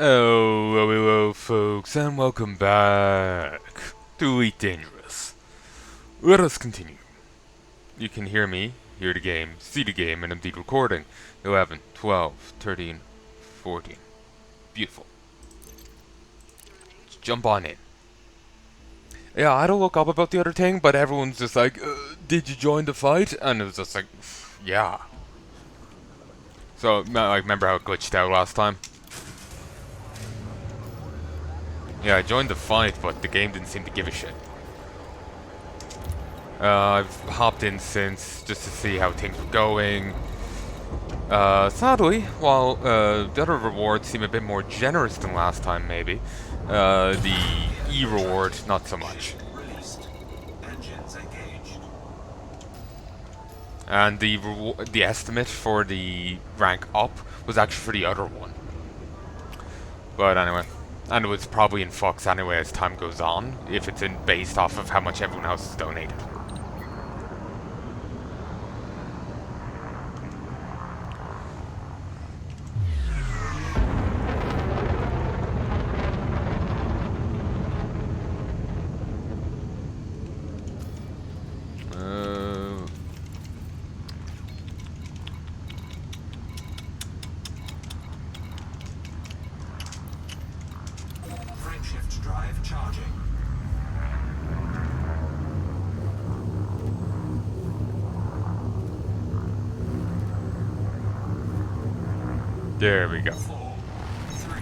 Hello, folks, and welcome back to Elite Dangerous. Let us continue. You can hear me, hear the game, see the game, and indeed recording. 11, 12, 13, 14. Beautiful. Let's jump on in. Yeah, I don't look up about the other thing, but everyone's just like, did you join the fight? And it was just like, yeah. So, I remember how it glitched out last time? Yeah, I joined the fight, but the game didn't seem to give a shit. I've hopped in since, just to see how things were going. Sadly, while the other rewards seem a bit more generous than last time, maybe, the E-reward, not so much. And the estimate for the rank up was actually for the other one. But anyway, and it was probably in flux anyway as time goes on, if it's based off of how much everyone else has donated. Frameshift drive charging. There we go. 4, 3,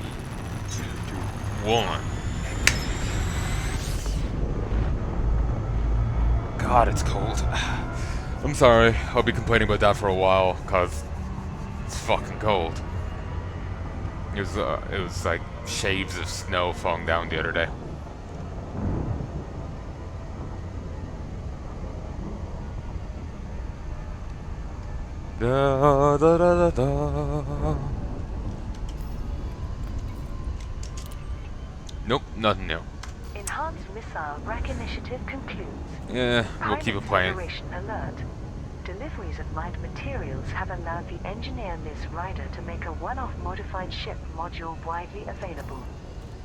2, 1. God, it's cold. I'm sorry, I'll be complaining about that for a while, cause it's fucking cold. It was like shaves of snow falling down the other day. Da da da da da. Nope, nothing new. Enhanced missile rack initiative concludes. Yeah, we'll keep it playing. Federation alert. Deliveries of mined materials have allowed the engineer Liz Ryder to make a one-off modified ship module widely available.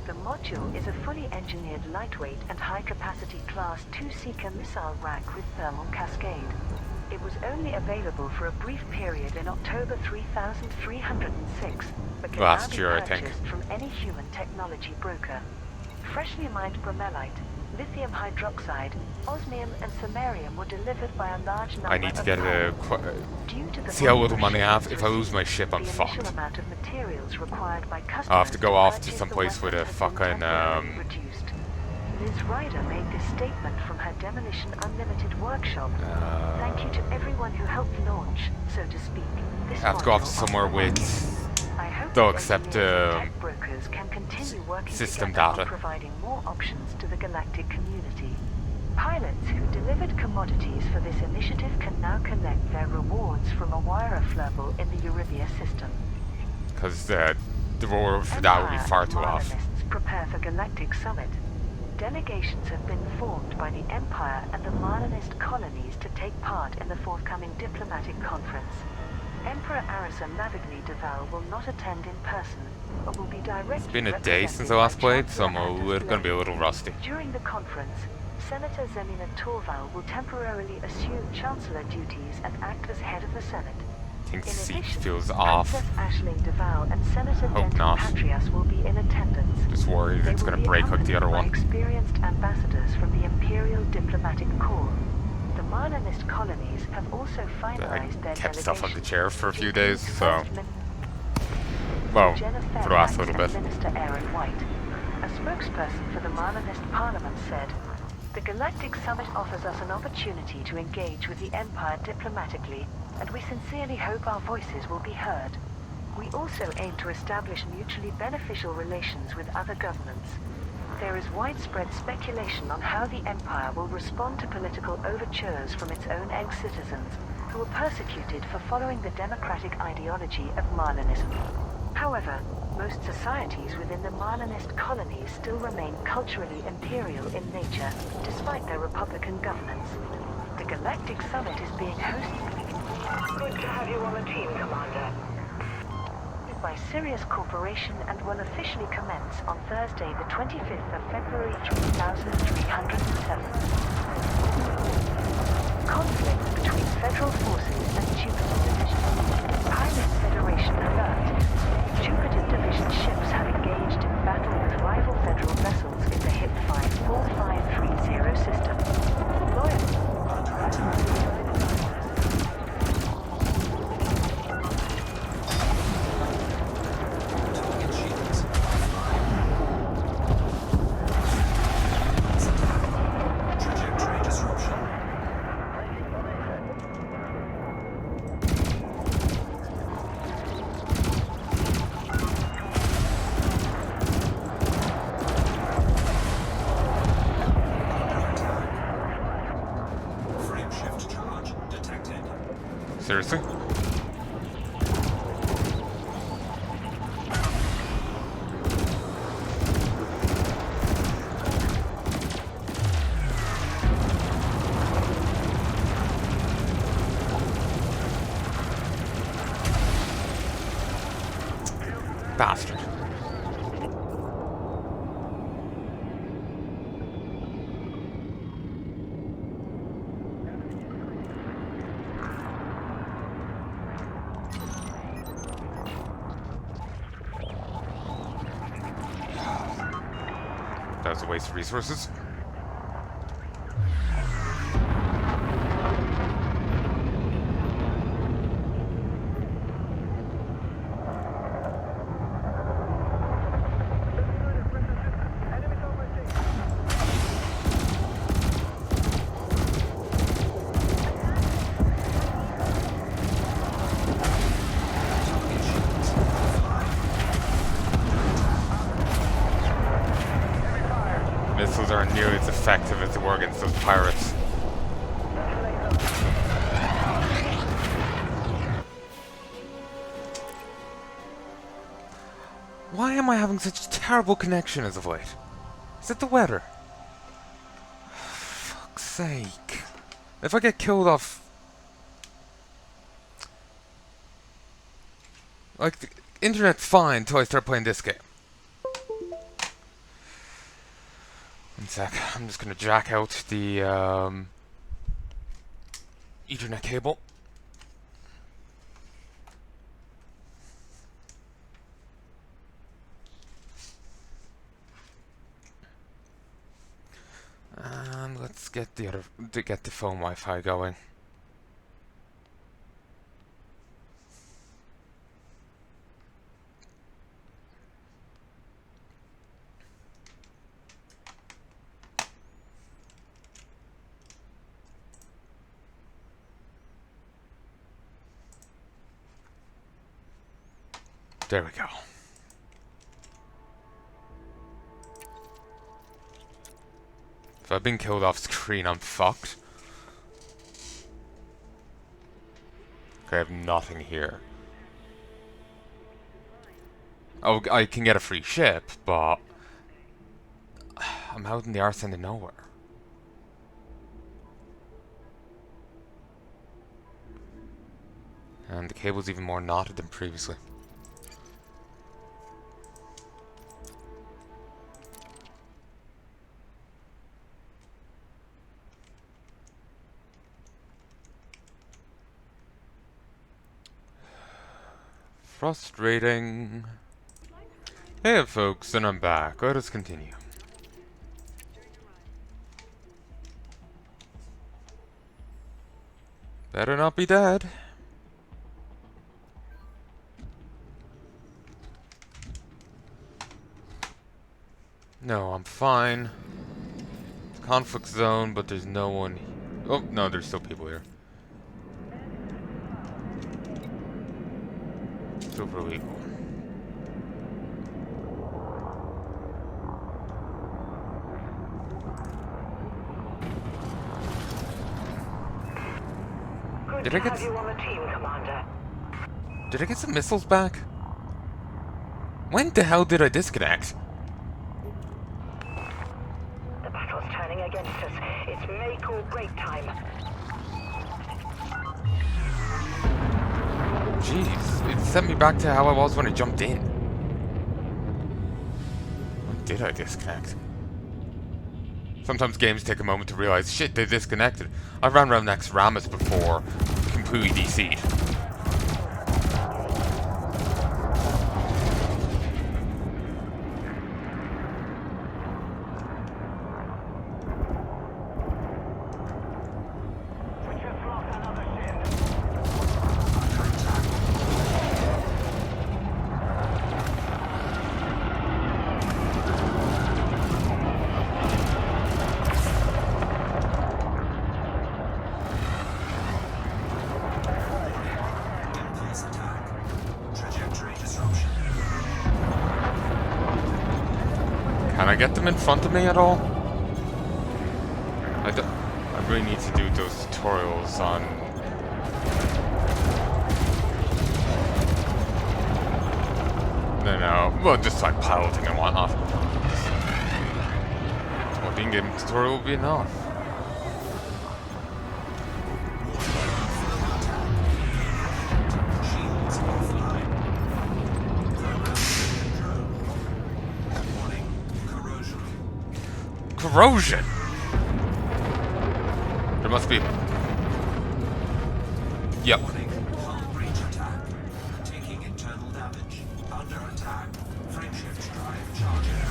The module is a fully engineered lightweight and high-capacity Class 2 Seeker missile rack with thermal cascade. It was only available for a brief period in October 3306, but can Last now be year, I think. purchased from any human technology broker. Freshly mined bromelite, lithium hydroxide, osmium and samarium were delivered by a large number I need to of get see how little money I have. If I lose my ship, I'm fucked. amount of materials required by customers I'll have to go off to purchase some the place with a weapons has been fucking temporarily reduced. Liz Ryder made this statement from her Demolition Unlimited workshop. Thank you to everyone who helped launch, so to speak, this I have to go off to module somewhere on the with line. I hope they'll that accept engineers and tech brokers can continue working system together on data. providing more options to the galactic community. Pilots who delivered commodities for this initiative can now collect their rewards from a wire flurble in the Eurybia system. Because the reward for that would be far too off. Marlinists prepare for Galactic Summit. Delegations have been formed by the Empire and the Marlinist colonies to take part in the forthcoming diplomatic conference. Emperor Arison Navigny Deval will not attend in person, but will be directly It's been a day since I last played, so I'm gonna be a little rusty. During the conference, Senator Zemina Torval will temporarily assume Chancellor duties and act as head of the Senate. I think In seat addition, feels off. Princess Aisling Deval and Senator Hope Denton not. Patrias will be in attendance. Just worried They it's will gonna be break like the other accompanied by one. experienced ambassadors from the Imperial Diplomatic Corps. The Marlinist colonies have also I finalized their kept stuff on the delegations, chair for a which few includes days, so First well, Jenna for the last Fairbanks little and bit. Minister Aaron White. A spokesperson for the Marlinist Parliament said, "The Galactic Summit offers us an opportunity to engage with the Empire diplomatically, and we sincerely hope our voices will be heard. We also aim to establish mutually beneficial relations with other governments. There is widespread speculation on how the Empire will respond to political overtures from its own ex-citizens, who are persecuted for following the democratic ideology of Marlinism. However, most societies within the Marlinist colonies still remain culturally imperial in nature, despite their republican governance. The Galactic Summit is being hosted." Good to have you on the team, Commander. by Sirius Corporation and will officially commence on Thursday, the 25th of February 3307. Conflict between Federal forces and Jupiter Division. Pilot Federation alert. Jupiter Division ships have engaged in battle with rival Federal vessels in the HIP 54530 system. Under attack. Target shields offline. Trajectory disruption. Seriously? Bastard. That was a waste of resources. Missiles aren't nearly as effective as they were against those pirates. Why am I having such terrible connection as of late? Is it the weather? Fuck's sake. If I get killed off... Like, the internet's fine until I start playing this game. One sec, I'm just gonna jack out the Ethernet cable. And let's get the phone Wi-Fi going. There we go. If I've been killed off screen, I'm fucked. Okay, I have nothing here. Oh, I can get a free ship, but I'm out in the arse end of nowhere. And the cable's even more knotted than previously. Frustrating. Hey folks, and I'm back. Let us continue. Better not be dead. No, I'm fine. It's a conflict zone, but there's no one. Oh, no, there's still people here. Super legal. Did I get you on the team, Commander. Did I get some missiles back? When the hell did I disconnect? The battle's turning against us. It's make or break time. Jeez, it sent me back to how I was when I jumped in. Or did I disconnect? Sometimes games take a moment to realize, shit, they disconnected. I ran around next Ramus before, completely DC'd. Impulse attack. Trajectory disruption. Can I get them in front of me at all? I really need to do those tutorials on... No, well, just like piloting and whatnot. Well, being game tutorial will be enough. Shields offline. Warning. Corrosion. Corrosion! There must be... Yep. Warning. Hull breach attack. Taking internal damage. Under attack. Frameshift drive charging.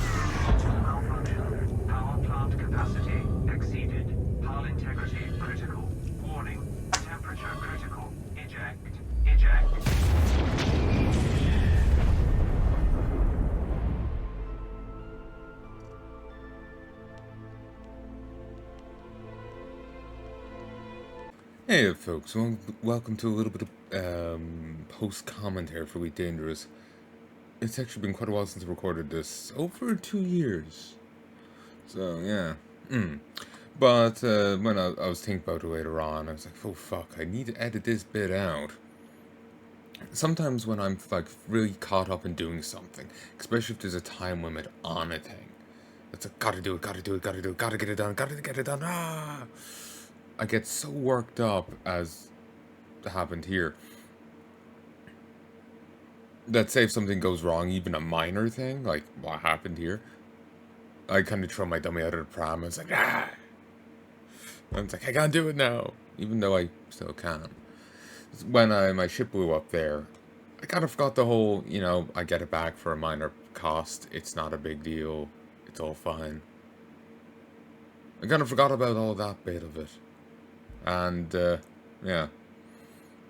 Auto malfunction. Power plant capacity exceeded. Hull integrity critical. Warning. Temperature critical. Eject. Eject. Hey folks, welcome to a little bit of post-commentary for Week Dangerous. It's actually been quite a while since I recorded this, over 2 years. So yeah, But when I was thinking about it later on, I was like, oh fuck, I need to edit this bit out. Sometimes when I'm like really caught up in doing something, especially if there's a time limit on a thing, it's like, gotta do it, gotta get it done, I get so worked up, as happened here, that say if something goes wrong, even a minor thing, like what happened here, I kind of throw my dummy out of the pram, and it's like, And it's like, I can't do it now, even though I still can. When my ship blew up there, I kind of forgot the whole, I get it back for a minor cost, it's not a big deal, it's all fine. I kind of forgot about all that bit of it. And, yeah.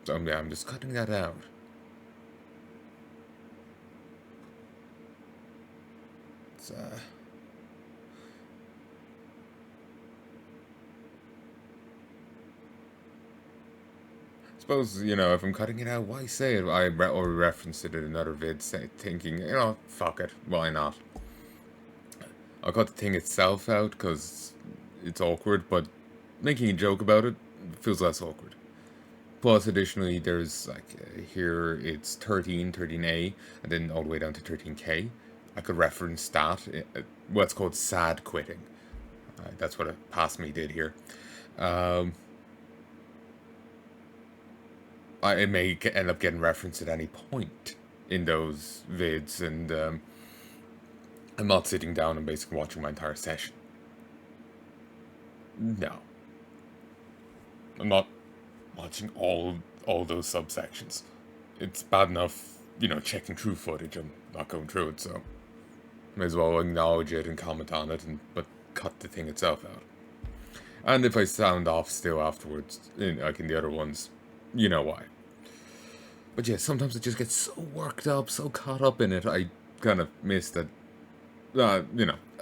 So, yeah, I'm just cutting that out. It's, I suppose, if I'm cutting it out, why say it? I already referenced it in another vid, thinking, fuck it, why not? I'll cut the thing itself out, because it's awkward, but making a joke about it feels less awkward. Plus, additionally, there's, here it's 13A, and then all the way down to 13K. I could reference that, what's called sad quitting. That's what a past me did here. It may end up getting referenced at any point in those vids, and I'm not sitting down and basically watching my entire session. No. I'm not watching all those subsections. It's bad enough, checking through footage. I'm not going through it, so may as well acknowledge it and comment on it, but cut the thing itself out. And if I sound off still afterwards, like in the other ones, you know why. But yeah, sometimes I just get so worked up, so caught up in it, I kind of miss that, I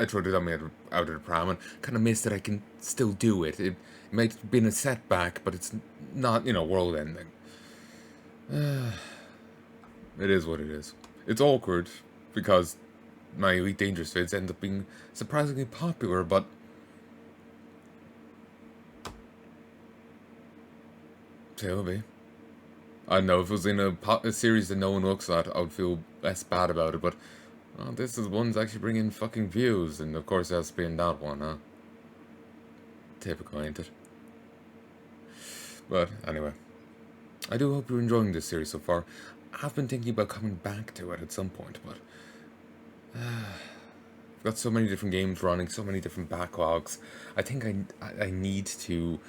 throw the dummy out of the pram and kind of miss that I can still do it. It might have been a setback, but it's not, world ending. It is what it is. It's awkward, because my Elite Dangerous vids end up being surprisingly popular, but say will be. I don't know, if it was in a series that no one looks at, I would feel less bad about it, but this is one's actually bringing fucking views, and of course it has to be in that one, huh? Typical, ain't it? But anyway, I do hope you're enjoying this series so far. I've been thinking about coming back to it at some point, but I've got so many different games running, so many different backlogs. I think I need to.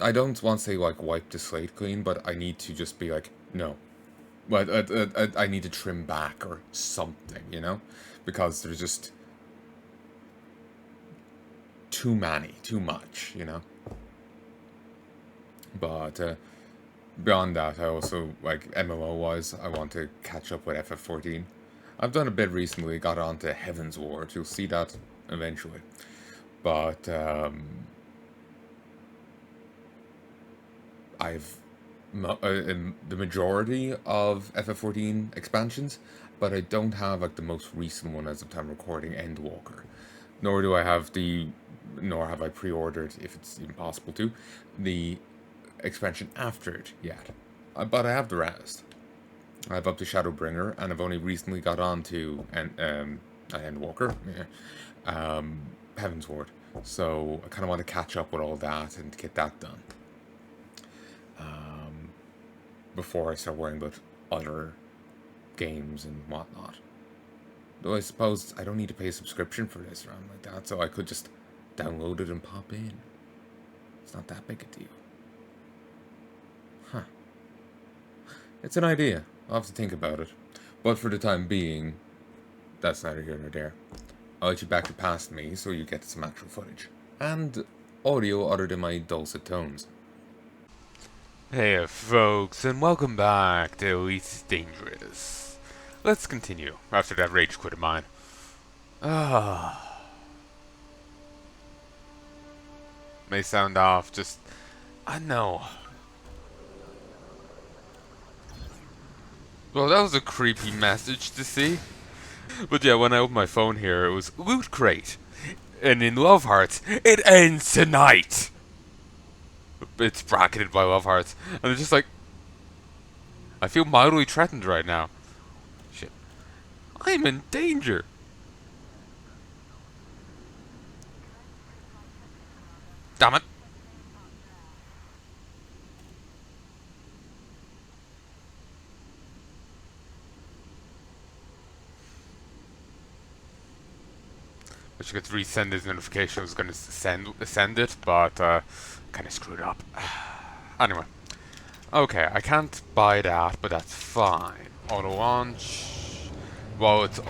I don't want to say like wipe the slate clean, but I need to just be like, no. But I need to trim back or something, you know? Because there's just too many, too much, you know? But beyond that, I also, like, MMO-wise, I want to catch up with FF14. I've done a bit recently, got onto Heaven's Ward. You'll see that eventually. But I've the majority of FF14 expansions, but I don't have like the most recent one as of time recording, Endwalker. Nor do I have nor have I pre-ordered, if it's even possible to, the expansion after it yet. But I have the rest. I have up to Shadowbringer, and I've only recently got on to Endwalker, Heaven's Ward. So I kind of want to catch up with all that and get that done. Before I start worrying about other games and whatnot. Though I suppose I don't need to pay a subscription for this or anything like that, so I could just download it and pop in. It's not that big a deal. Huh. It's an idea. I'll have to think about it. But for the time being, that's neither here nor there. I'll let you back to past me so you get some actual footage. And audio other than my dulcet tones. Hey folks, and welcome back to Elite Dangerous. Let's continue after that rage quit of mine. May sound off, just... I know. Well, that was a creepy message to see. But yeah, when I opened my phone here, it was Loot Crate. And in Love Hearts, it ends tonight! It's bracketed by Love Hearts. And it's just like... I feel mildly threatened right now. Shit. I'm in danger! Damn it! I should resend his notification. I was going to send it, but kind of screwed up. Anyway. Okay, I can't buy that, but that's fine. Auto launch. Well, it's...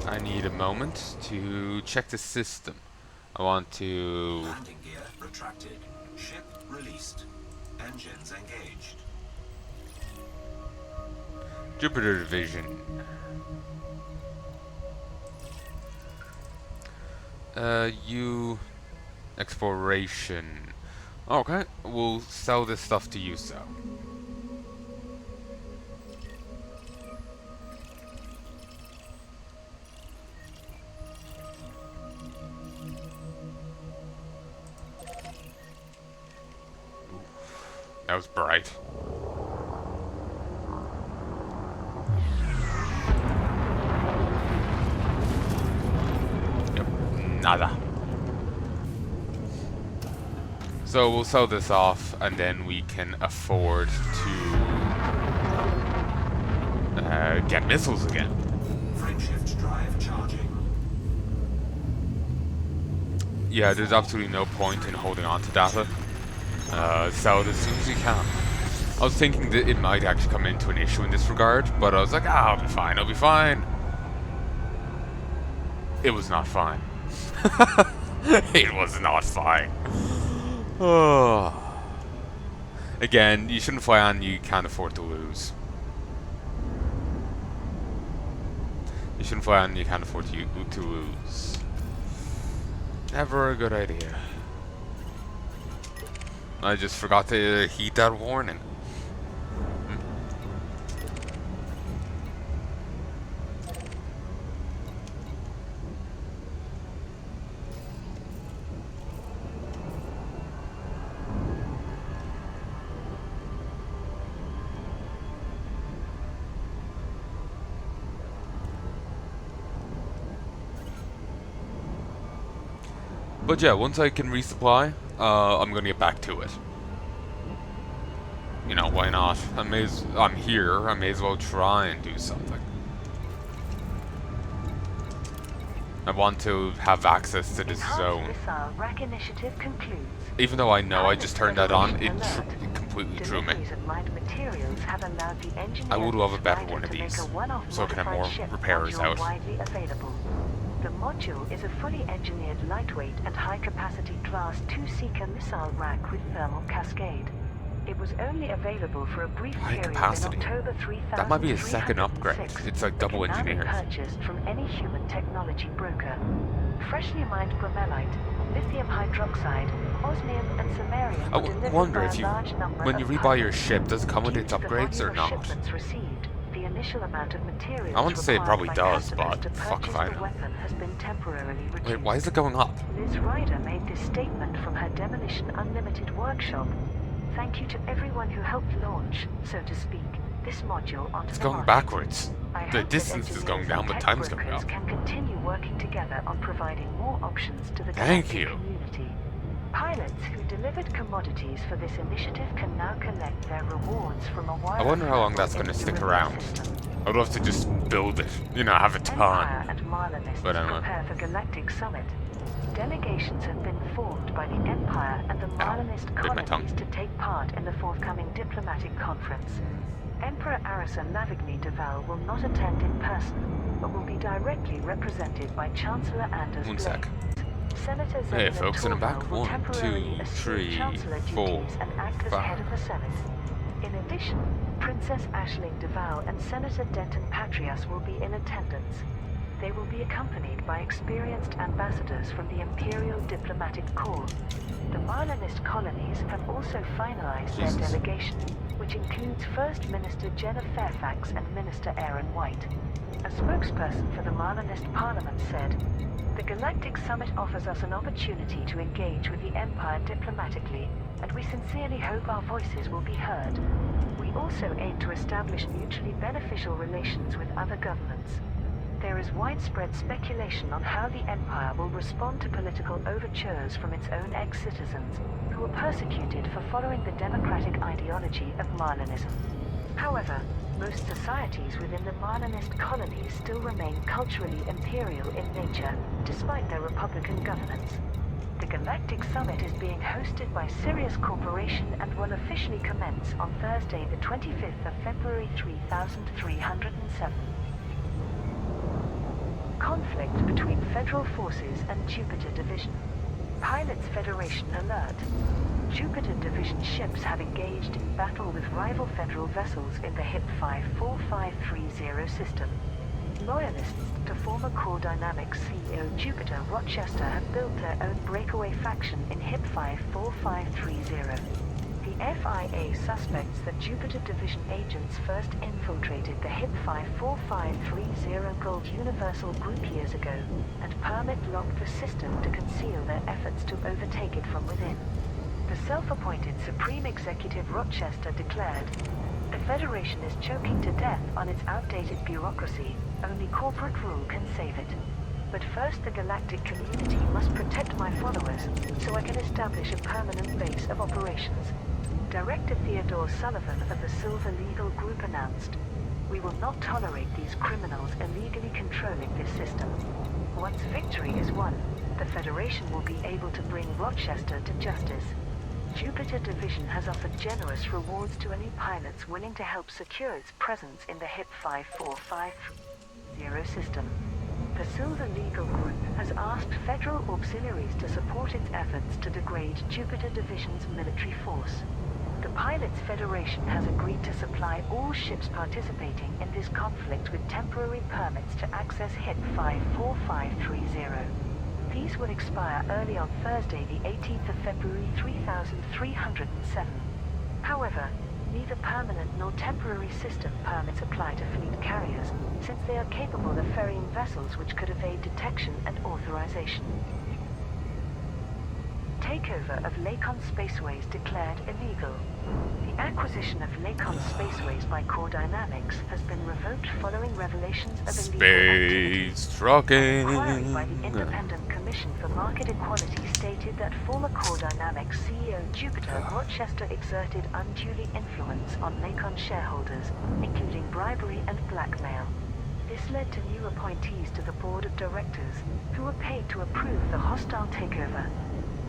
I need a moment to check the system. I want to... Landing gear retracted. Ship released. Engines engaged. Jupiter Division. You... Exploration. Okay, we'll sell this stuff to you, so. That was bright. Yep, nada. So we'll sell this off, and then we can afford to get missiles again. Frameshift drive charging. Yeah, there's absolutely no point in holding on to data. Sell it as soon as you can. I was thinking that it might actually come into an issue in this regard, but I was like, I'll be fine, I'll be fine. It was not fine. It was not fine. Oh. Again, you shouldn't fly on you can't afford to lose. You shouldn't fly on you can't afford to lose. Never a good idea. I just forgot to heed that warning. But yeah, once I can resupply, I'm gonna get back to it. You know, why not? I'm here, I may as well try and do something. I want to have access to this zone. Missile rack initiative concludes. Even though I know I just turned that on, it Alert. completely threw me. Deliveries of mined materials have allowed the engineers I would love a better Spider one of to make these, a one-off so I can have more modified ship repairs module out. widely available. The module is a fully engineered lightweight and high-capacity Class 2 Seeker missile rack with thermal cascade. It was only available for a brief High period capacity. in October 3006. That might be a second upgrade. It's like double but can now be engineered. purchased from any human technology broker. Freshly mined bromelite, lithium hydroxide, osmium, and samarium I were delivered wonder by if a you, large number when of you rebuy your pilots. ship, does it come with Due its to the upgrades volume or of not? shipments received, the initial amount of materials I want to say it required probably by does, customers but to fuck if purchase I the know. weapon has been temporarily reduced. Wait, why is it going up? Liz Ryder made this statement from her Demolition Unlimited workshop. Thank you to everyone who helped launch, so to speak, this module onto It's the going market. backwards. I The hope distance that is going engineers down, and but tech time's going brokers up. can continue working together on providing more options to the Thank galactic you. community. Pilots who delivered commodities for this initiative can now collect their rewards from a I wire wonder how long framework that's going to in the stick relay around. system. I'd love to just build it, you know, have a Empire ton. and Marlinists But anyway. prepare for Galactic Summit. Delegations have been formed by the Empire and the Marlinist bit my tongue. colonies to take part in the forthcoming diplomatic conference. Emperor Arisa Navigny Deval will not attend in person, but will be directly represented by Chancellor Anders One Blake. sec. Senator Hey, Zeppelin folks, and I'm back. Torval will 1, temporarily 2, assume 3, Chancellor 4, duties and act as head of the Senate. In addition, Princess Aisling Deval and Senator Denton Patrias will be in attendance. They will be accompanied by experienced ambassadors from the Imperial Diplomatic Corps. The Marlinist colonies have also finalized Jesus. their delegation, which includes First Minister Jenna Fairfax and Minister Aaron White. A spokesperson for the Marlinist Parliament said, "The Galactic Summit offers us an opportunity to engage with the Empire diplomatically, and we sincerely hope our voices will be heard. We also aim to establish mutually beneficial relations with other governments. There is widespread speculation on how the Empire will respond to political overtures from its own ex-citizens, who are persecuted for following the democratic ideology of Marlinism. However, most societies within the Marlinist colonies still remain culturally imperial in nature, despite their republican governance. The Galactic Summit is being hosted by Sirius Corporation and will officially commence on Thursday the 25th of February 3307. Conflict between Federal Forces and Jupiter Division. Pilots Federation alert. Jupiter Division ships have engaged in battle with rival Federal vessels in the HIP 54530 system. Loyalists to former Core Dynamics CEO Jupiter Rochester have built their own breakaway faction in HIP 54530. The FIA suspects that Jupiter Division agents first infiltrated the HIP 54530 Gold Universal Group years ago and permit-locked the system to conceal their efforts to overtake it from within. The self-appointed Supreme Executive Rochester declared, "The Federation is choking to death on its outdated bureaucracy. Only corporate rule can save it. But first the galactic community must protect my followers, so I can establish a permanent base of operations." Director Theodore Sullivan of the Silver Legal Group announced, "We will not tolerate these criminals illegally controlling this system. Once victory is won, the Federation will be able to bring Rochester to justice." Jupiter Division has offered generous rewards to any pilots willing to help secure its presence in the HIP 54530 system. The Silver Legal Group has asked federal auxiliaries to support its efforts to degrade Jupiter Division's military force. The Pilots Federation has agreed to supply all ships participating in this conflict with temporary permits to access HIP 54530. These will expire early on Thursday, the 18th of February 3307. However, neither permanent nor temporary system permits apply to fleet carriers, since they are capable of ferrying vessels which could evade detection and authorization. Takeover of Lakon Spaceways declared illegal. The acquisition of Lakon Spaceways by Core Dynamics has been revoked following revelations of illegal activity. Space An inquiry by the trucking. Independent Commission Commission for Market Equality stated that former Core Dynamics CEO Jupiter Rochester exerted unduly influence on Lakon shareholders, including bribery and blackmail. This led to new appointees to the board of directors, who were paid to approve the hostile takeover.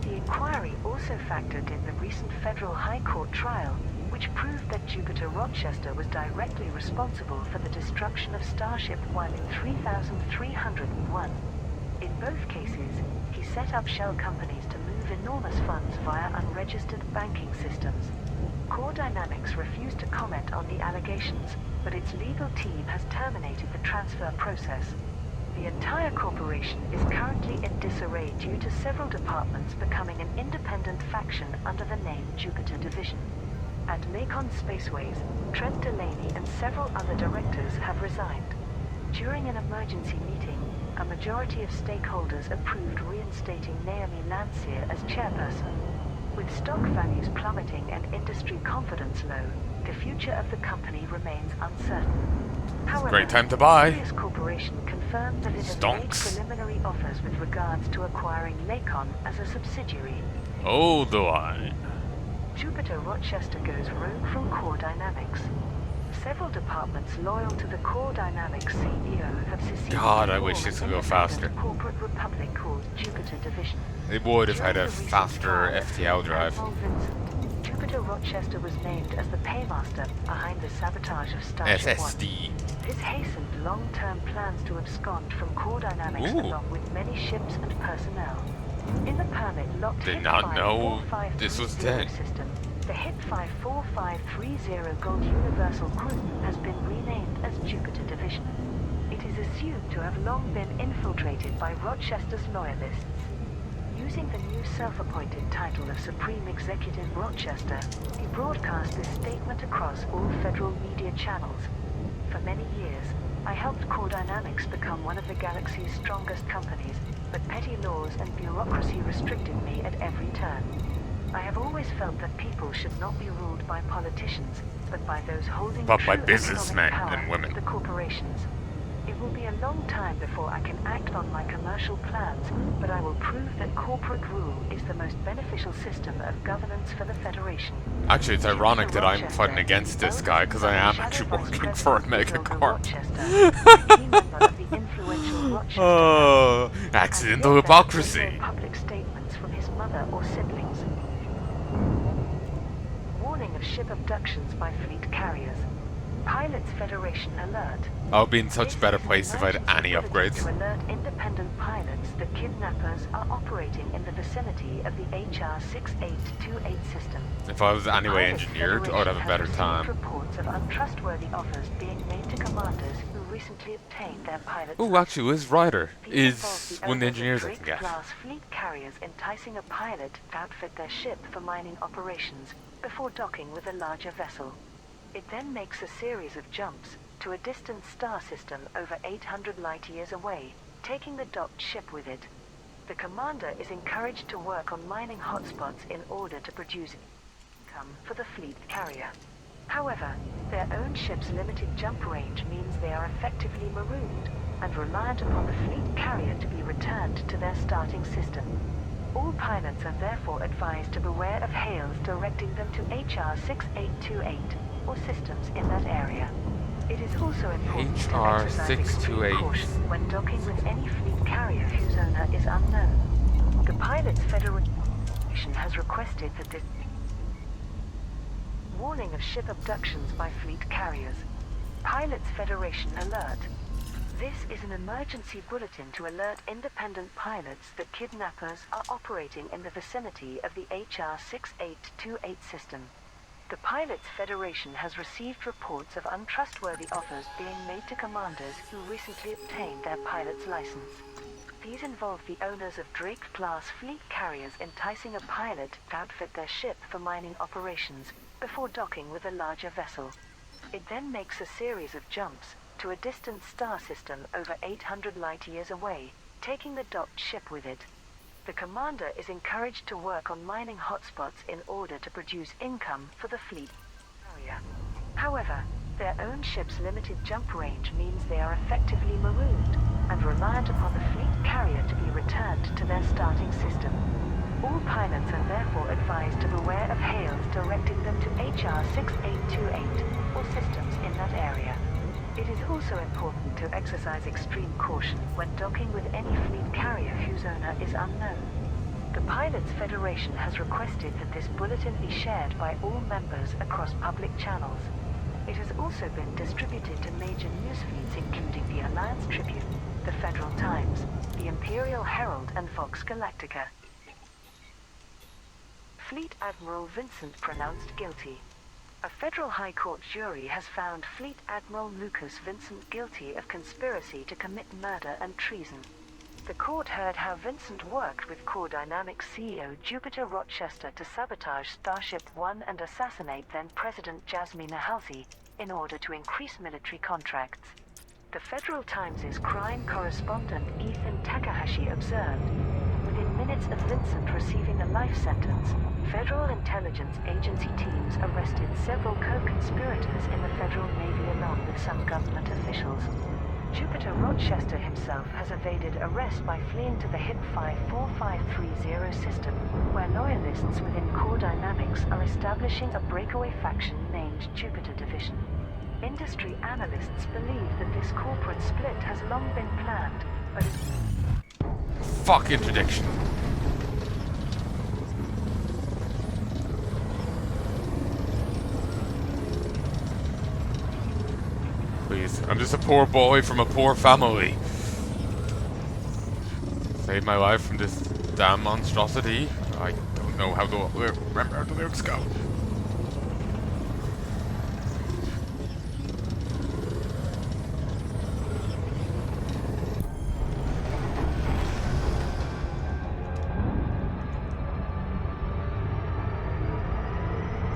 The inquiry also factored in the recent federal high court trial, which proved that Jupiter Rochester was directly responsible for the destruction of Starship 1 in 3301. In both cases, he set up shell companies to move enormous funds via unregistered banking systems. Core Dynamics refused to comment on the allegations, but its legal team has terminated the transfer process. The entire corporation is currently in disarray due to several departments becoming an independent faction under the name Jupiter Division. At Lakon Spaceways, Trent Delaney and several other directors have resigned. During an emergency meeting, a majority of stakeholders approved reinstating Naomi Landseer as chairperson. With stock values plummeting and industry confidence low, the future of the company remains uncertain. However, Great time to buy. Sirius Corporation confirmed that it has made Stonks. preliminary offers with regards to acquiring Lakon as a subsidiary. Oh, the line. Jupiter Rochester goes rogue from Core Dynamics. Several departments loyal to the Core Dynamics CEO have seceded. God, I to wish form this an would go independent faster. corporate republic called Jupiter Division. It would if I had During a the recent faster trial of FTL drive. Admiral Vincent, Jupiter Rochester was named as the paymaster behind the sabotage of Starship 1. SSD. This hastened long-term plans to abscond from Core Dynamics Ooh. along with many ships and personnel. In the permit locked Did HIT not know 54530 this was dead. system, the HIT 54530 Gold Universal Crew has been renamed as Jupiter Division. It is assumed to have long been infiltrated by Rochester's loyalists. Using the new self-appointed title of Supreme Executive Rochester, he broadcast this statement across all federal media channels. For many years, I helped Core Dynamics become one of the galaxy's strongest companies, but petty laws and bureaucracy restricted me at every turn. I have always felt that people should not be ruled by politicians, but by those holding But by true businessmen economic power, and women. the corporations. It will be a long time before I can act on my commercial plans, but I will prove that corporate rule is the most beneficial system of governance for the Federation. Actually, it's ironic that I'm Rochester, fighting against this owned guy because I by am Shadow actually Vice working President for a mega Isolde corp. Rochester, a key member of the influential Rochester Oh, family, and accidental yet there have been hypocrisy. no public statements from his mother or siblings. Warning of ship abductions by fleet carriers. Pilots Federation alert. I would be in such This a better is an place if I had emergency any bulletin upgrades. to alert independent pilots that kidnappers are operating in the vicinity of the HR 6828 system. If I was anyway Pilots engineered, I would have a Federation better has received time. reports of untrustworthy offers being made to commanders who recently obtained their pilot's Oh, actually, Liz Ryder These is involve one of the owners engineers I Drake can get. class fleet carriers enticing a pilot to outfit their ship for mining operations before docking with a larger vessel. It then makes a series of jumps to a distant star system over 800 light-years away, taking the docked ship with it. The commander is encouraged to work on mining hotspots in order to produce income for the fleet carrier. However, their own ship's limited jump range means they are effectively marooned and reliant upon the fleet carrier to be returned to their starting system. All pilots are therefore advised to beware of hails directing them to HR 6828 or systems in that area. It is also important to HR exercise extreme 628. caution when docking with any fleet carrier whose owner is unknown. The Pilots Federation has requested that this warning of ship abductions by fleet carriers. Pilots Federation alert. This is an emergency bulletin to alert independent pilots that kidnappers are operating in the vicinity of the HR 6828 system. The Pilots Federation has received reports of untrustworthy offers being made to commanders who recently obtained their pilot's license. These involve the owners of Drake-class fleet carriers enticing a pilot to outfit their ship for mining operations before docking with a larger vessel. It then makes a series of jumps to a distant star system over 800 light-years away, taking the docked ship with it. The commander is encouraged to work on mining hotspots in order to produce income for the fleet carrier. However, their own ship's limited jump range means they are effectively marooned and reliant upon the fleet carrier to be returned to their starting system. All pilots are therefore advised to beware of hails directing them to HR 6828 or systems in that area. It is also important to exercise extreme caution when docking with any fleet carrier whose owner is unknown. The Pilots Federation has requested that this bulletin be shared by all members across public channels. It has also been distributed to major news feeds including the Alliance Tribune, the Federal Times, the Imperial Herald and Vox Galactica. Fleet Admiral Vincent pronounced guilty. A federal high court jury has found Fleet Admiral Lucas Vincent guilty of conspiracy to commit murder and treason. The court heard how Vincent worked with Core Dynamics CEO Jupiter Rochester to sabotage Starship One and assassinate then-President Jasmina Halsey in order to increase military contracts. The Federal Times' crime correspondent Ethan Takahashi observed, within minutes of Vincent receiving a life sentence, Federal Intelligence Agency teams arrested several co-conspirators in the Federal Navy along with some government officials. Jupiter Rochester himself has evaded arrest by fleeing to the HIP 54530 system, where loyalists within Core Dynamics are establishing a breakaway faction named Jupiter Division. Industry analysts believe that this corporate split has long been planned, but is... Fuck interdiction. Please, I'm just a poor boy from a poor family. Save my life from this damn monstrosity. I don't know how to remember how the lyrics go.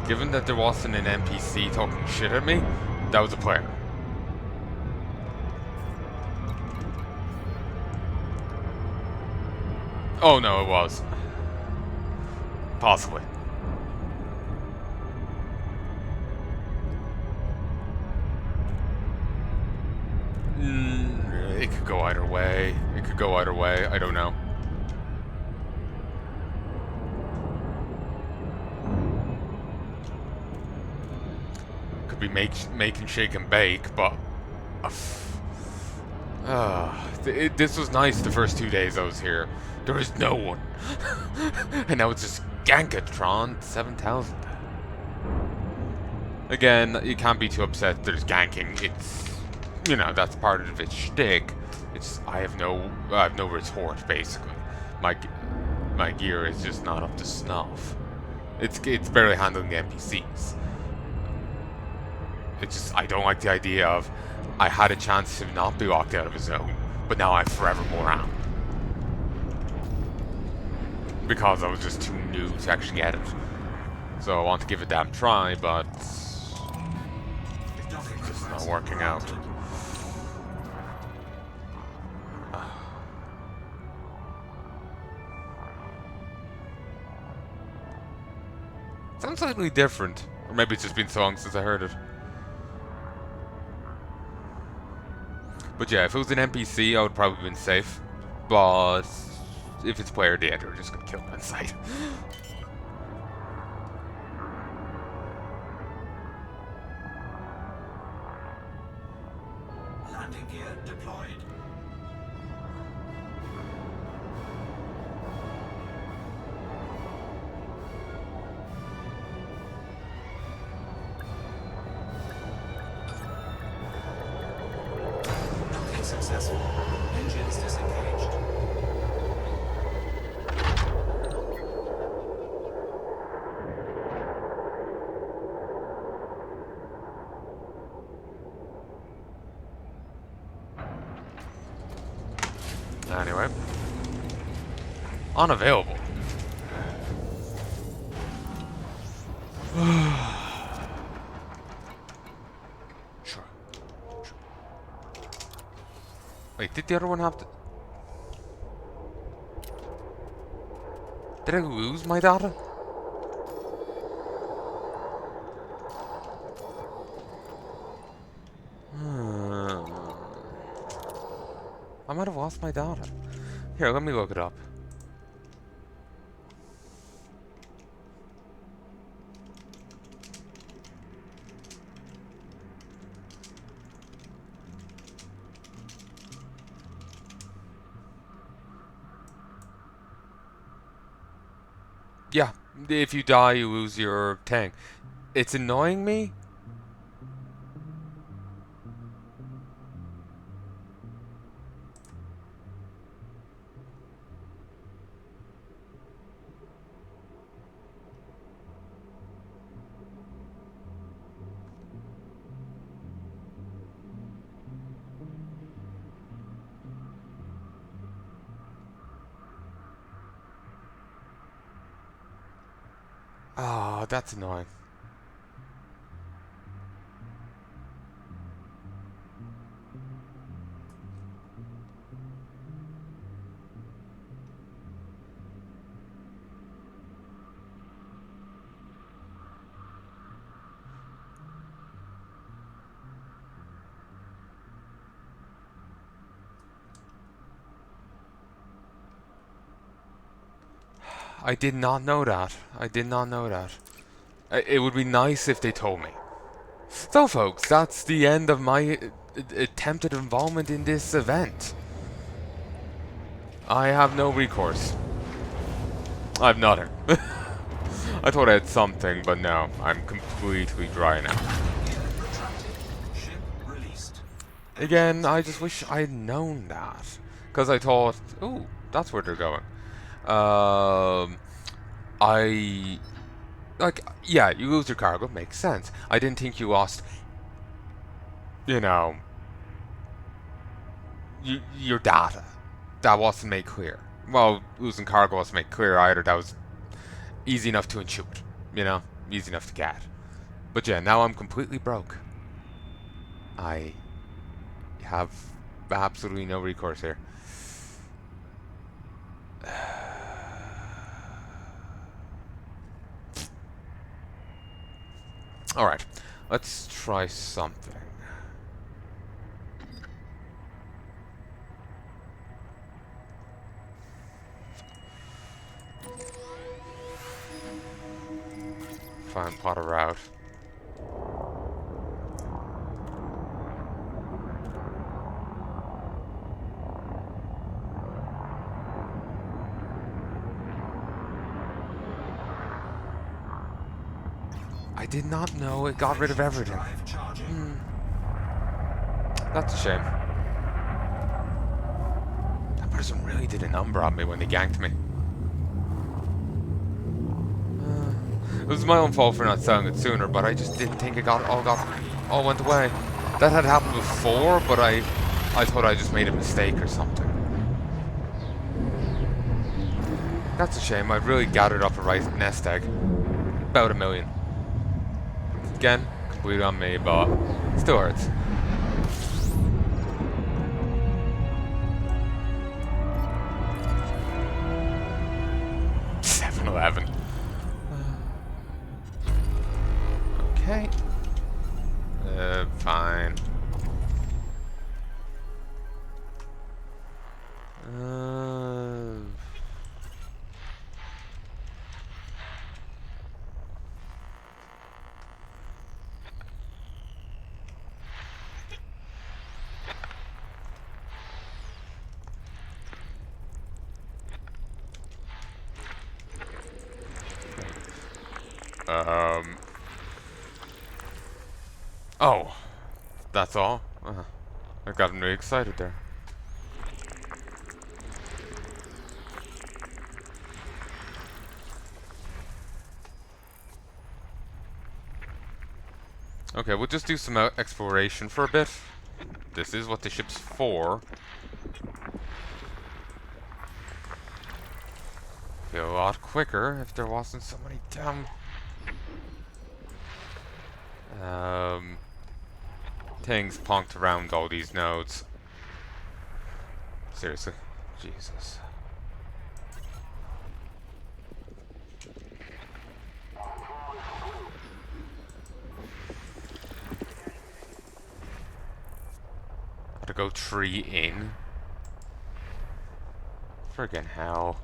Given that there wasn't an NPC talking shit at me, that was a player. Oh no, it was. Possibly. It could go either way. It could go either way. I don't know. Could be making shake and bake, but this was nice the first 2 days I was here. There was no one. And now it's just Gankatron 7000. Again, you can't be too upset there's ganking. It's, you know, that's part of its shtick. It's, I have no retort, basically. My gear is just not up to snuff. It's barely handling the NPCs. It's just, I don't like the idea of, I had a chance to not be locked out of a zone, but now I forevermore am. Because I was just too new to actually get it. So I want to give it a damn try, but it's just not working out. Sounds slightly different. Or maybe it's just been so long since I heard it. But yeah, if it was an NPC, I would probably have been safe. But if it's player dead, they're just gonna kill me on sight. Landing gear deployed. Docking successful. Engines disengaged. Anyway. Unavailable. Sure. Wait, did the other one have to... Did I lose my data? I might have lost my data. Here, let me look it up. Yeah, if you die, you lose your tank. It's annoying me. Oh, that's annoying. I did not know that. I did not know that. It would be nice if they told me. So, folks, that's the end of my attempted involvement in this event. I have no recourse. I have nothing. I thought I had something, but no, I'm completely dry now. Retracted. Ship released. Again, I just wish I had known that. Because I thought, ooh, that's where they're going. I... Like, yeah, you lose your cargo, makes sense. I didn't think you lost, you know, your data. That wasn't made clear. Well, losing cargo wasn't made clear either. That was easy enough to intuit, you know? Easy enough to get. But yeah, now I'm completely broke. I have absolutely no recourse here. Alright, let's try something. Find plot a route. I did not know it got rid of everything. Drive charging. That's a shame. That person really did a number on me when they ganked me. It was my own fault for not selling it sooner, but I just didn't think it all went away. That had happened before, but I thought I just made a mistake or something. That's a shame. I really gathered up a right nest egg. About 1 million. Again, completely on me, but still hurts. $7.11. Okay. Fine. Oh, that's all? I got really excited there. Okay, we'll just do some exploration for a bit. This is what the ship's for. Be a lot quicker if there wasn't so many damn things plonked around all these nodes. Seriously. Jesus. Gotta go tree in. Friggin' hell.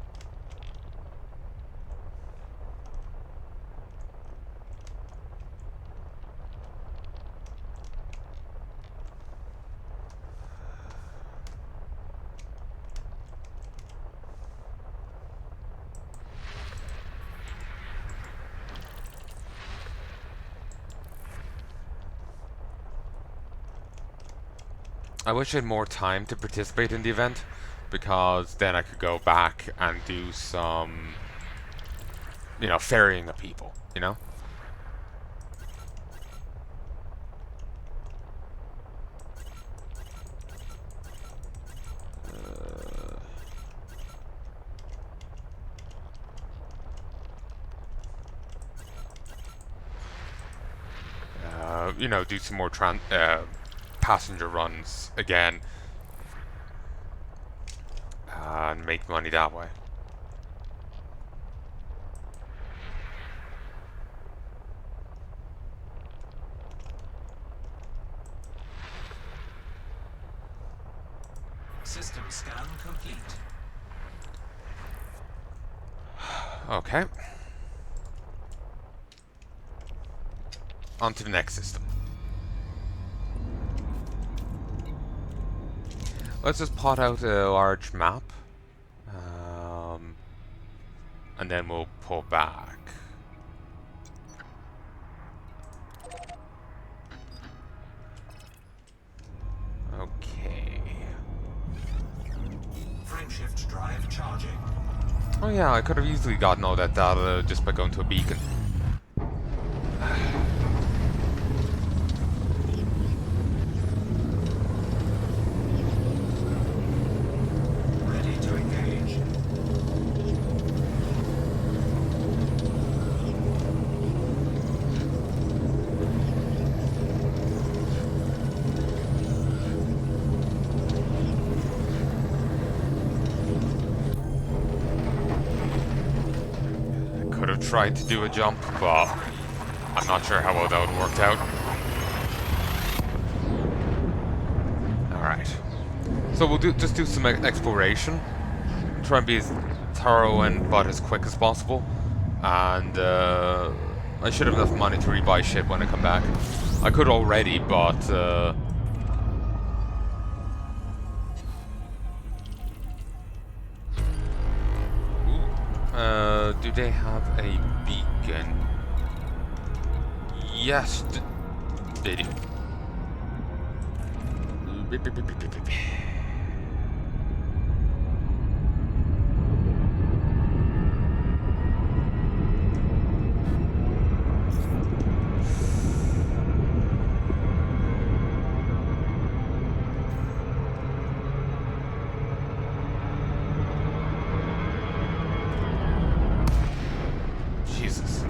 I wish I had more time to participate in the event, because then I could go back and do some, you know, ferrying of people, you know? You know, do some more passenger runs again, and make money that way. System scan complete. Okay. On to the next system. Let's just plot out a large map, and then we'll pull back. Okay. Frameshift drive charging. Oh yeah, I could have easily gotten all that data just by going to a beacon. Ready to engage. Could have tried to do a jump, but I'm not sure how well that would have worked out. Alright. So we'll just do some exploration. Try and be as thorough and but as quick as possible. And I should have enough money to rebuy shit when I come back. I could already, but do they have a beacon? Yes, they do. Jesus.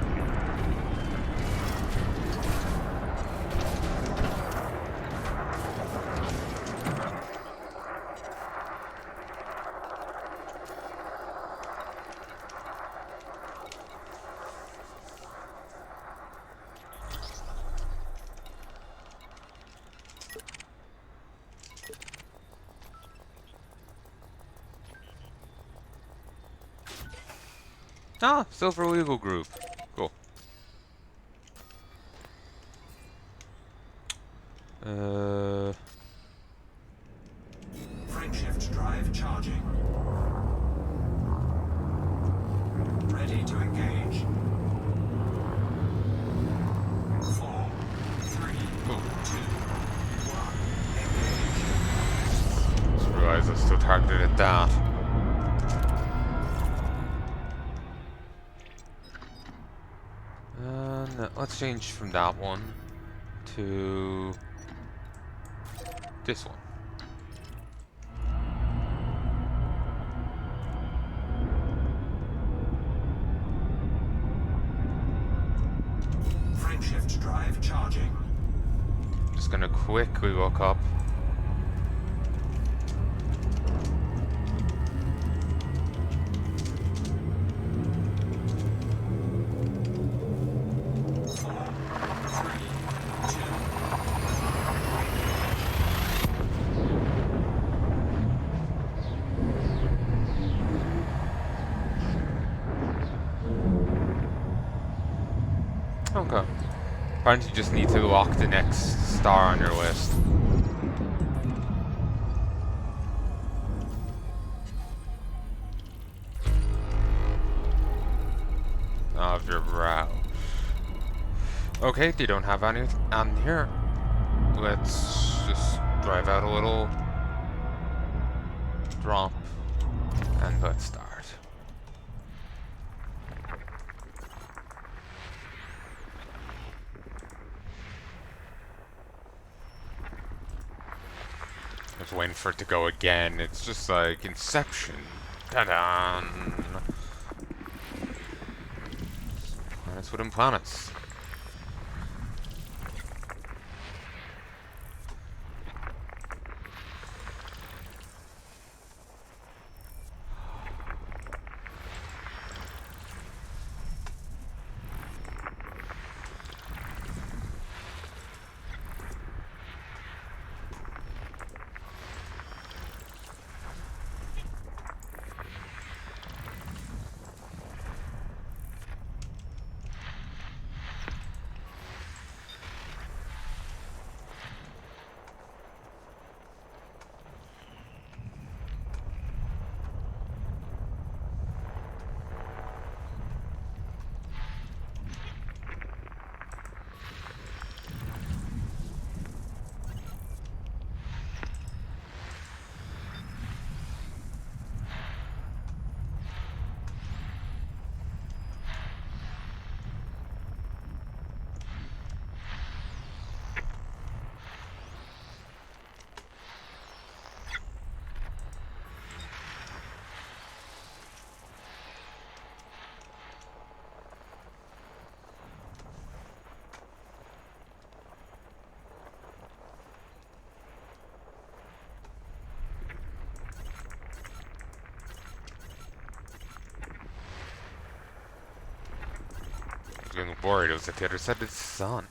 Ah, Silver Eagle Group. Cool. Frameshift drive charging. Ready to engage. 4, 3, 2, 1. Engage. Just realized I still targeted at that. Let's change from that one to this one. Frameshift drive charging. Just gonna quickly look up. Okay. Apparently you just need to lock the next star on your list. Of your brow. Okay, they don't have any on here. Let's just drive out a little. Drop. And let's start. I was waiting for it to go again. It's just like Inception. Ta-da! Planets within planets. I was getting worried. It was at the other side of the sun.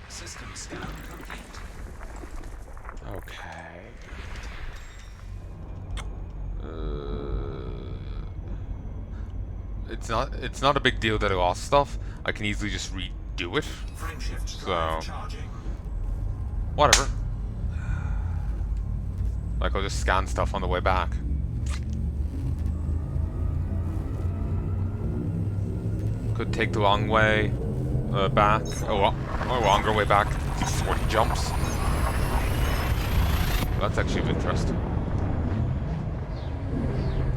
System scan complete. Okay. It's not a big deal that I lost stuff. I can easily just redo it. Frameshift So drive charging. whatever. Like I'll just scan stuff on the way back. Could take the long way back. Oh, a longer way back. 40 jumps. That's actually of interest.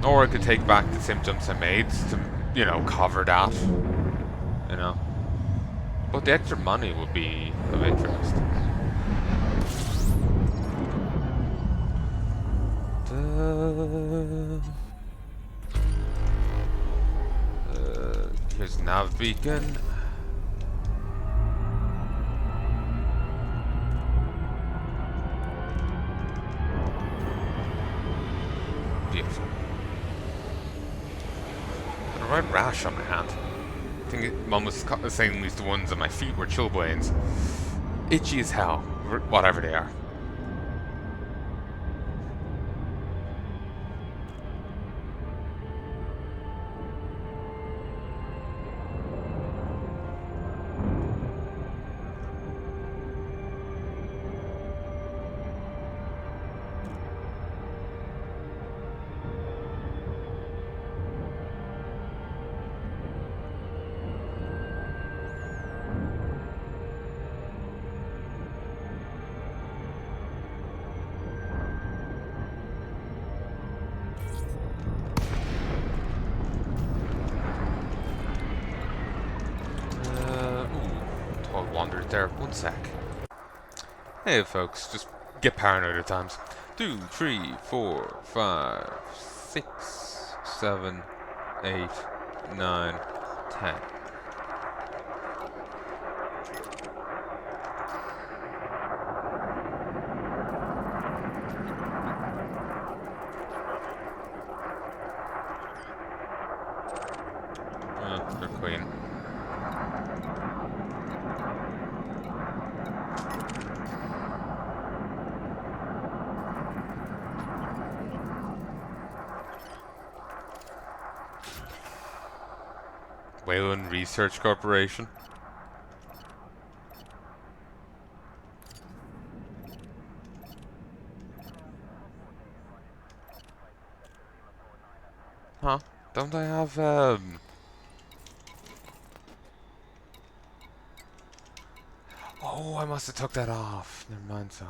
Or I could take back the same jumps I made to, you know, cover that. You know. But the extra money would be of interest. Here's nav beacon. Beautiful. Got a red rash on my hand. I think Mum was saying at least the ones on my feet were chilblains. Itchy as hell, whatever they are. Wandered there. One sec. Hey folks, just get paranoid at times. 2, 3, 4, 5, 6, 7, 8, 9, 10. Or queen. Wayland Research Corporation. Huh? Don't I have, Oh, I must have took that off. Never mind, so.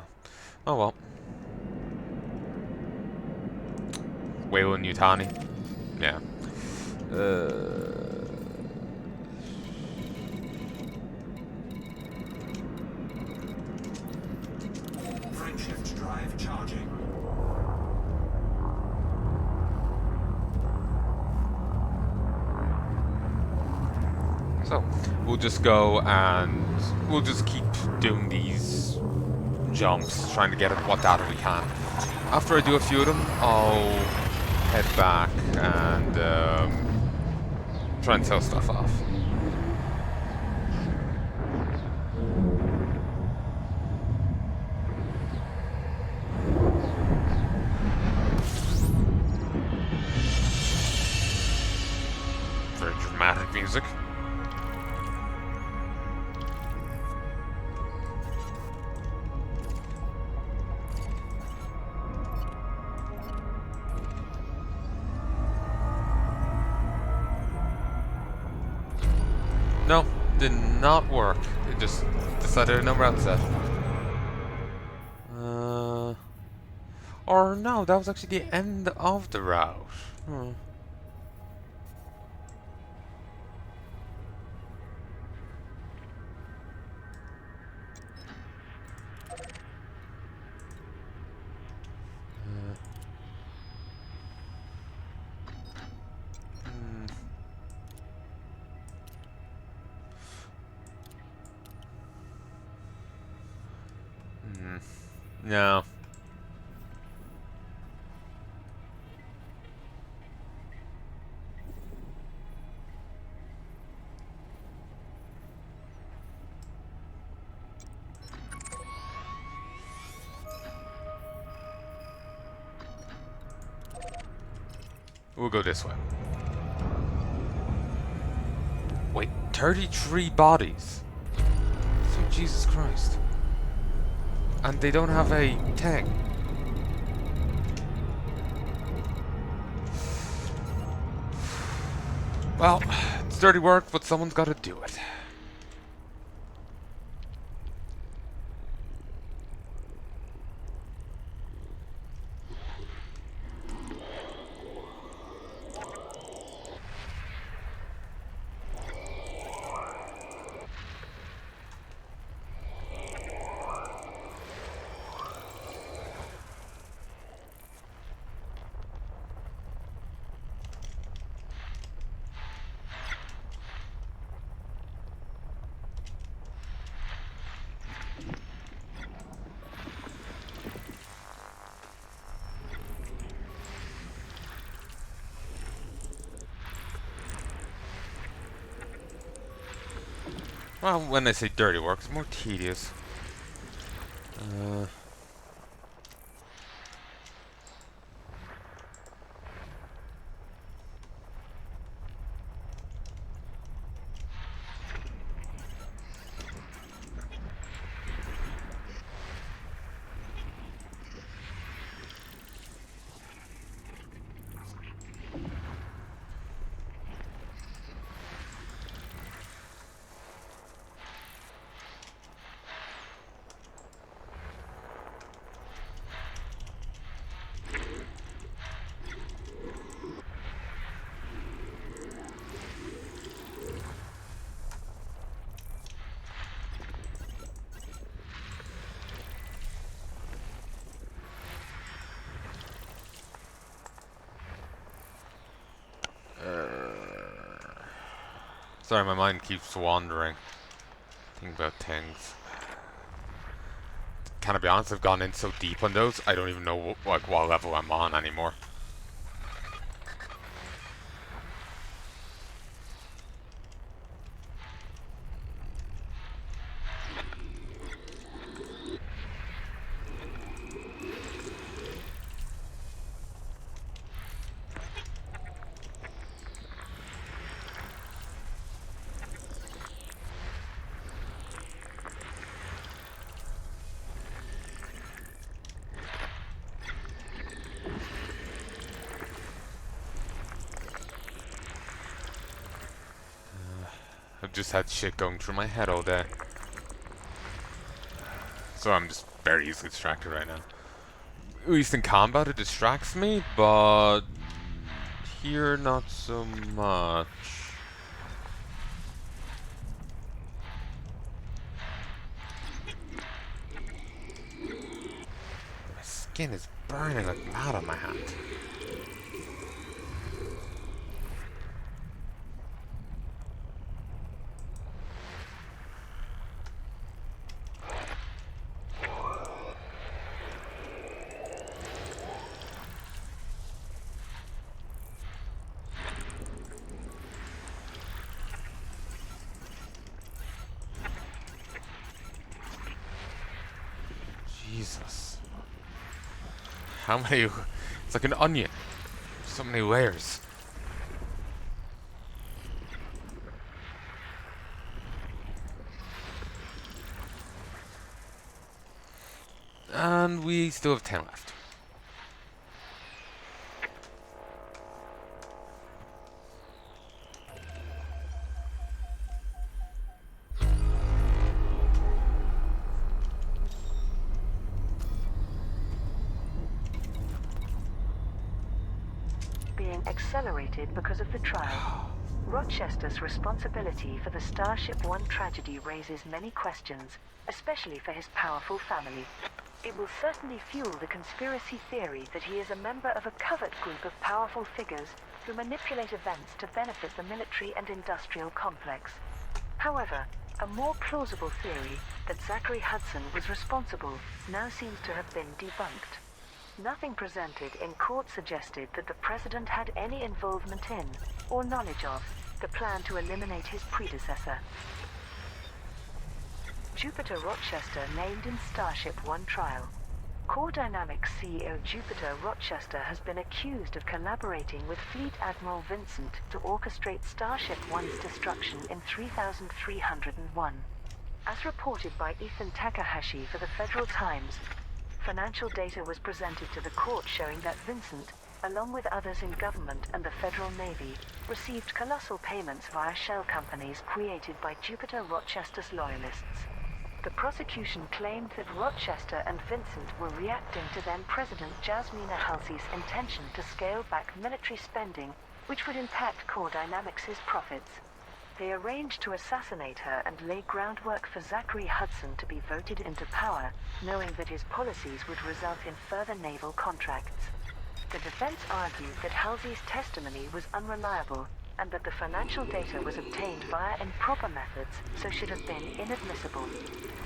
Oh well. Wayland Yutani. Yeah. Frameshift drive charging. So, we'll just go and we'll just keep doing these jumps, trying to get at what data we can. After I do a few of them, I'll head back and try and sell stuff off. Very dramatic music. No, did not work. It just decided a number outset. Or no, that was actually the end of the route. Hmm. No. We'll go this way. Wait, 33 bodies? Sweet Jesus Christ. And they don't have a thing. Well, it's dirty work, but someone's got to do it. Well, when I say dirty work, it's more tedious. Sorry, my mind keeps wandering. Think about things. Can I be honest? I've gone in so deep on those, I don't even know like what level I'm on anymore. I've just had shit going through my head all day. So I'm just very easily distracted right now. At least in combat it distracts me, but here not so much. My skin is burning like mad on my hand. Jesus. How many... It's like an onion. So many layers. And we still have 10 left. Being accelerated because of the trial. Rochester's responsibility for the Starship One tragedy raises many questions, especially for his powerful family. It will certainly fuel the conspiracy theory that he is a member of a covert group of powerful figures who manipulate events to benefit the military and industrial complex. However, a more plausible theory that Zachary Hudson was responsible now seems to have been debunked. Nothing presented in court suggested that the president had any involvement in, or knowledge of, the plan to eliminate his predecessor. Jupiter Rochester named in Starship One trial. Core Dynamics CEO Jupiter Rochester has been accused of collaborating with Fleet Admiral Vincent to orchestrate Starship One's destruction in 3301. As reported by Ethan Takahashi for the Federal Times, financial data was presented to the court showing that Vincent, along with others in government and the Federal Navy, received colossal payments via shell companies created by Jupiter Rochester's loyalists. The prosecution claimed that Rochester and Vincent were reacting to then-President Jasmina Halsey's intention to scale back military spending, which would impact Core Dynamics' profits. They arranged to assassinate her and lay groundwork for Zachary Hudson to be voted into power, knowing that his policies would result in further naval contracts. The defense argued that Halsey's testimony was unreliable and that the financial data was obtained via improper methods, so should have been inadmissible.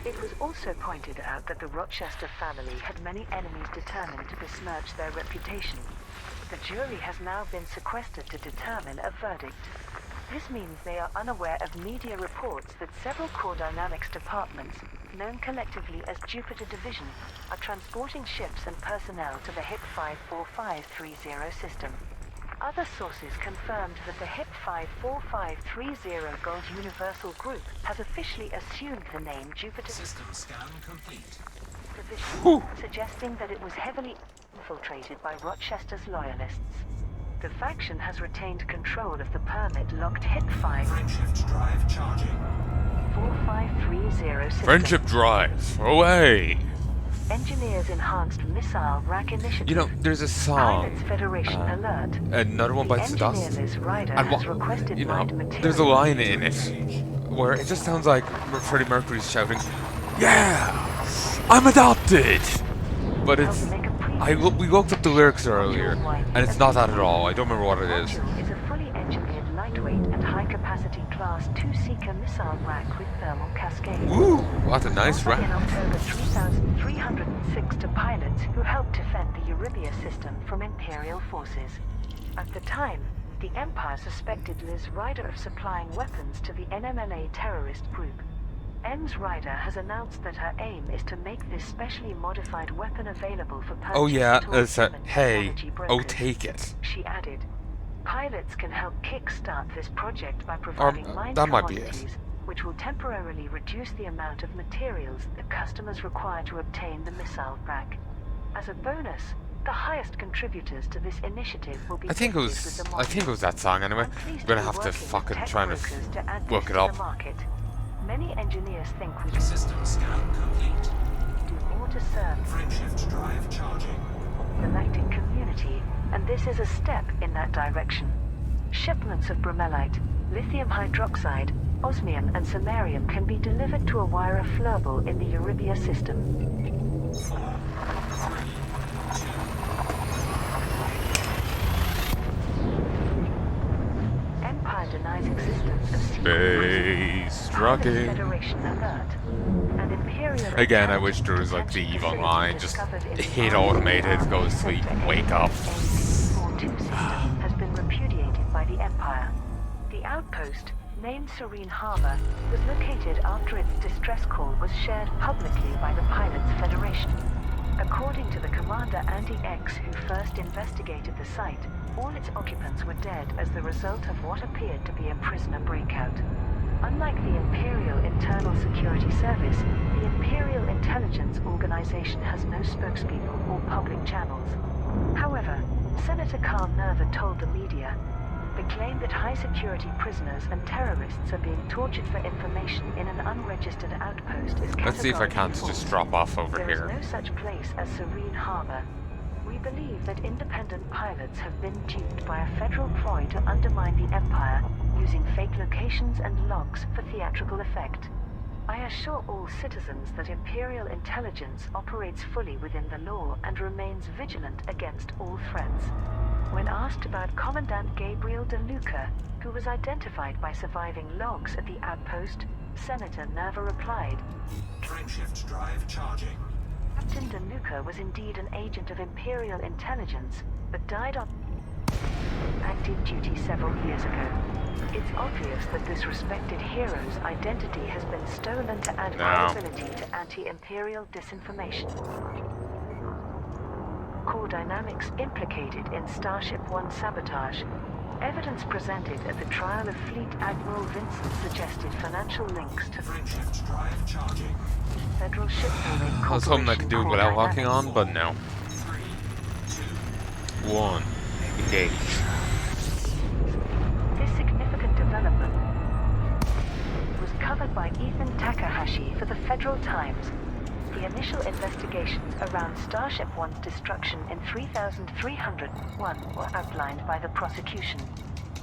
It was also pointed out that the Rochester family had many enemies determined to besmirch their reputation. The jury has now been sequestered to determine a verdict. This means they are unaware of media reports that several Core Dynamics departments, known collectively as Jupiter Division, are transporting ships and personnel to the HIP 54530 system. Other sources confirmed that the HIP 54530 Gold Universal Group has officially assumed the name Jupiter System scan complete. Division, suggesting that it was heavily infiltrated by Rochester's loyalists. The faction has retained control of the permit-locked HIP 5 Frameshift drive charging. 4530 system. Friendship drive. Away. Engineers enhanced missile rack initiative. You know, there's a song. Pilots Federation alert. Another one bites the dust. Engineer Liz Ryder And has requested you know, mined materials. there's a line in it where it just sounds like Freddie Mercury's shouting, "Yeah, I'm adopted." But it's we looked up the lyrics earlier, and it's not that at all. I don't remember what it is. Module is a fully engineered lightweight and high-capacity Class 2 Seeker missile rack with thermal cascade. Ooh, what a nice Offered in rack. October 3306 to pilots who helped defend the Eurybia system from Imperial forces. At the time, the Empire suspected Liz Ryder of supplying weapons to the NMLA terrorist group. Ems Ryder has announced that her aim is to make this specially modified weapon available for purchase. Oh yeah, to it's a German hey, technology oh brokers. take it. She added, pilots can help kickstart this project by providing mined that might be it. commodities, which will temporarily reduce the amount of materials that customers require to obtain the missile rack. As a bonus, The highest contributors to this initiative will be I think it gifted with the was that song anyway. I'm pleased I'm gonna be have to working with fucking tech try and brokers to add look this it to up. the market. Many engineers think we can System scan complete. do more to serve Frameshift drive charging. the galactic community, and this is a step in that direction. Shipments of bromelite, lithium hydroxide, osmium and samarium can be delivered to a Wyra flurble in the Eurybia system. 4, 3, 2. Empire denies existence of secret Space Pilots trucking. Federation alert. An Imperial Again, I wish there was like the detention EVE facility Online, just discovered in the hit Mars automated, Army go to sleep, Sector wake up. A-42 system has been repudiated by the Empire. The outpost, named Serene Harbor, was located after its distress call was shared publicly by the Pilots Federation. According to the commander Andy X, who first investigated the site, all its occupants were dead as the result of what appeared to be a prisoner breakout. Unlike the Imperial Internal Security Service, the Imperial Intelligence Organization has no spokespeople or public channels. However, Senator Carl Nerva told the media, the claim that high-security prisoners and terrorists are being tortured for information in an unregistered outpost is Let's see if I categorically can't false. just drop off over There is here. no such place as Serene Harbor. We believe that independent pilots have been duped by a federal ploy to undermine the Empire, using fake locations and logs for theatrical effect. I assure all citizens that Imperial intelligence operates fully within the law and remains vigilant against all threats. When asked about Commandant Gabriel De Luca, who was identified by surviving logs at the outpost, Senator Nerva replied, Frameshift drive charging. Captain De Luca was indeed an agent of Imperial intelligence, but died on active duty several years ago. It's obvious that this respected hero's identity has been stolen to add credibility to anti-Imperial disinformation. Core Dynamics implicated in Starship One sabotage. Evidence presented at the trial of Fleet Admiral Vincent suggested financial links to Frameshift drive charging. Federal Shipbuilding I was hoping I could do it Core without locking Dynamics. on, but no. 3, 1. Engage. This significant development was covered by Ethan Takahashi for the Federal Times. The initial investigations around Starship One's destruction in 3301 were outlined by the prosecution.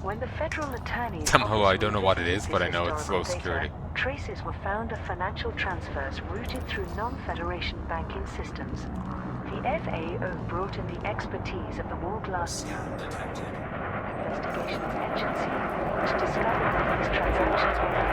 When the federal attorney's Somehow office I don't know what it is, revisited but I this know it's historical low security. data, traces were found of financial transfers routed through non-Federation banking systems. The FAO brought in the expertise of the War-Glass Scan detected. Investigation Agency, which discovered that these transactions were made